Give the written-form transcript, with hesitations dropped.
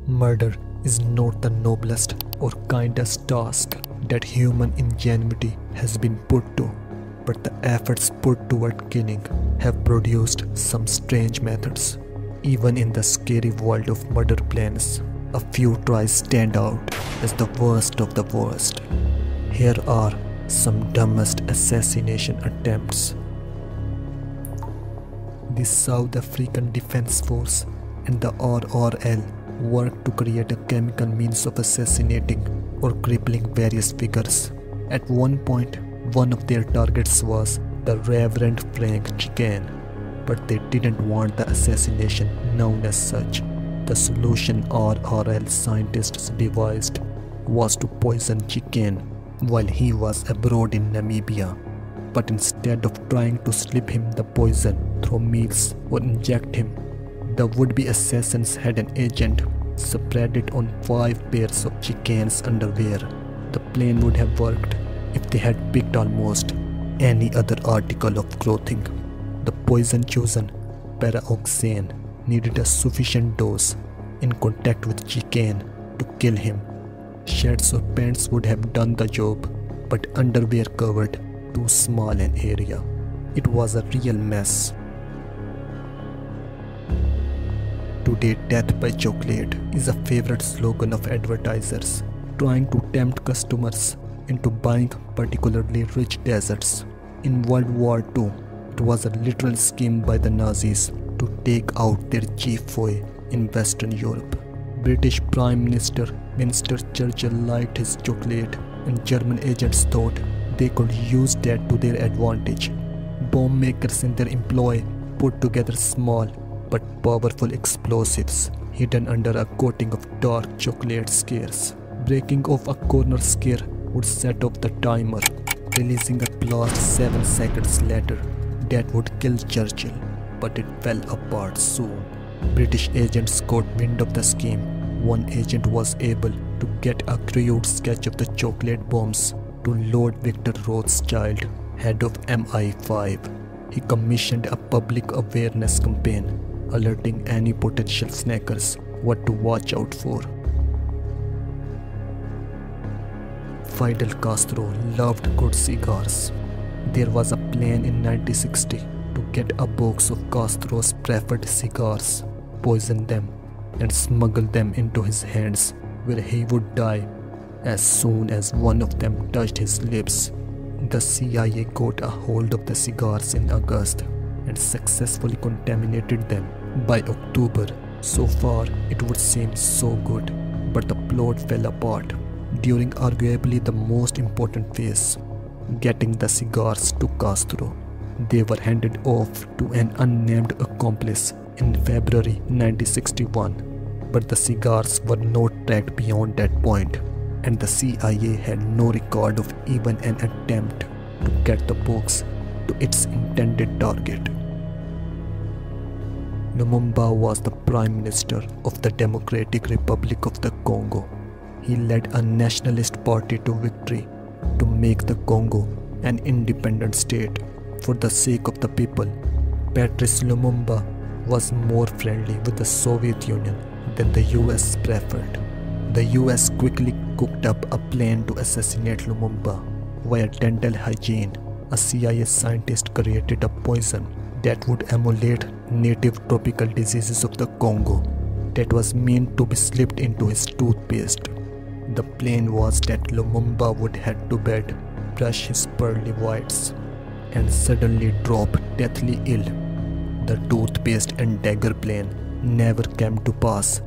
Murder is not the noblest or kindest task that human ingenuity has been put to, but the efforts put toward killing have produced some strange methods. Even in the scary world of murder plans, a few tries stand out as the worst of the worst. Here are some dumbest assassination attempts. The South African Defense Force and the RRL worked to create a chemical means of assassinating or crippling various figures. At one point, one of their targets was the Reverend chikane, but they didn't want the assassination known as such. The solution RRL scientists devised was to poison chikane while he was abroad in Namibia. But instead of trying to slip him the poison through meals or inject him, the would-be assassins had an agent spread it on 5 pairs of chikane's underwear. The plan would have worked if they had picked almost any other article of clothing. The poison chosen, paraoxane, needed a sufficient dose in contact with chikane to kill him. Shirts or pants would have done the job, but underwear covered too small an area. It was a real mess. Today, death by chocolate is a favorite slogan of advertisers, trying to tempt customers into buying particularly rich desserts. In World War II, it was a literal scheme by the Nazis to take out their chief foe in Western Europe. British Prime Minister Winston Churchill liked his chocolate, and German agents thought they could use that to their advantage. Bomb makers in their employ put together small but powerful explosives hidden under a coating of dark chocolate squares. Breaking off a corner square would set off the timer, releasing a blast 7 seconds later that would kill Churchill, but it fell apart soon. British agents got wind of the scheme. One agent was able to get a crude sketch of the chocolate bombs to Lord Victor Rothschild, head of MI5. He commissioned a public awareness campaign, alerting any potential snackers what to watch out for. Fidel Castro loved good cigars. There was a plan in 1960 to get a box of Castro's preferred cigars, poison them, and smuggle them into his hands, where he would die as soon as one of them touched his lips. The CIA got a hold of the cigars in August and successfully contaminated them by October. So far, it would seem so good, but the plot fell apart during arguably the most important phase, getting the cigars to Castro. They were handed off to an unnamed accomplice in February 1961, but the cigars were not tracked beyond that point, and the CIA had no record of even an attempt to get the box to its intended target. Lumumba was the Prime Minister of the Democratic Republic of the Congo. He led a nationalist party to victory to make the Congo an independent state for the sake of the people. Petrice Lumumba was more friendly with the Soviet Union than the US preferred. The US quickly cooked up a plan to assassinate Lumumba. Via dental hygiene, a CIA scientist created a poison that would emulate native tropical diseases of the Congo that was meant to be slipped into his toothpaste. The plan was that Lumumba would head to bed, brush his pearly whites, and suddenly drop deathly ill. The toothpaste and dagger plan never came to pass